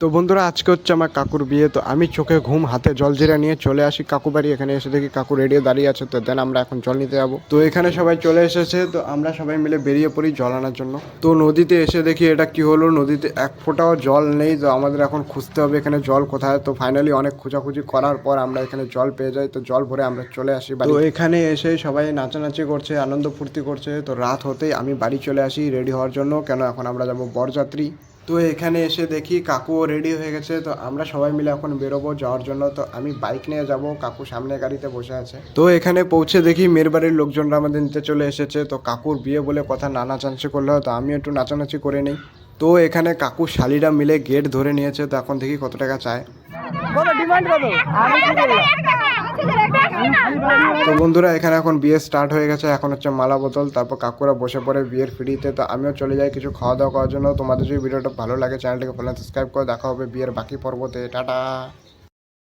তো বন্ধুরা আজকে হচ্ছে আমার কাকুর বিয়ে। তো আমি চোখে ঘুম হাতে জল জিরা নিয়ে চলে আসি কাকু বাড়ি। এখানে এসে দেখি কাকু রেডি দাঁড়িয়ে আছে। তো দেন আমরা এখন জল নিতে যাবো। তো এখানে সবাই চলে এসেছে। তো আমরা সবাই মিলে বেরিয়ে পড়ি জল আনার জন্য। তো নদীতে এসে দেখি এটা কি হলো, নদীতে এক ফোঁটাও জল নেই। তো আমাদের এখন খুঁজতে হবে এখানে জল কোথায়। তো ফাইনালি অনেক খোঁজাখুঁজি করার পর আমরা এখানে জল পেয়ে যাই। তো জল ভরে আমরা চলে আসি বাড়ি। তো এখানে এসে সবাই নাচানাচি করছে, আনন্দ ফুর্তি করছে। তো রাত হতেই আমি বাড়ি চলে আসি রেডি হওয়ার জন্য, কেন এখন আমরা যাবো বরযাত্রী। তো এখানে এসে দেখি কাকুও রেডি হয়ে গেছে। তো আমরা সবাই মিলে এখন বেরোবো যাওয়ার জন্য। তো আমি বাইক নিয়ে যাব, কাকু সামনে গাড়িতে বসে আছে। তো এখানে পৌঁছে দেখি মেয়ের বাড়ির লোকজনরা আমাদের নিতে চলে এসেছে। তো কাকুর বিয়ে বলে কথা, নাচানাচি করলে হয়তো আমি একটু নাচানাচি করে নিই। তো এখানে কাকু শালিরা মিলে গেট ধরে নিয়েছে। তো এখন দেখি কত টাকা চায়। তো বন্ধুরা এখানে এখন বিয়ে স্টার্ট হয়ে গেছে। এখন হচ্ছে মালা বোতল, তারপর কাকুরা বসে পড়ে বিয়ের ফ্রিতে। তো আমিও চলে যাই কিছু খাওয়া দাওয়া করার জন্য। তোমাদের যদি ভিডিওটা ভালো লাগে চ্যানেলটাকে ফলো সাবস্ক্রাইব করে দেখা হবে বিয়ের বাকি পর্বতে। টাটা।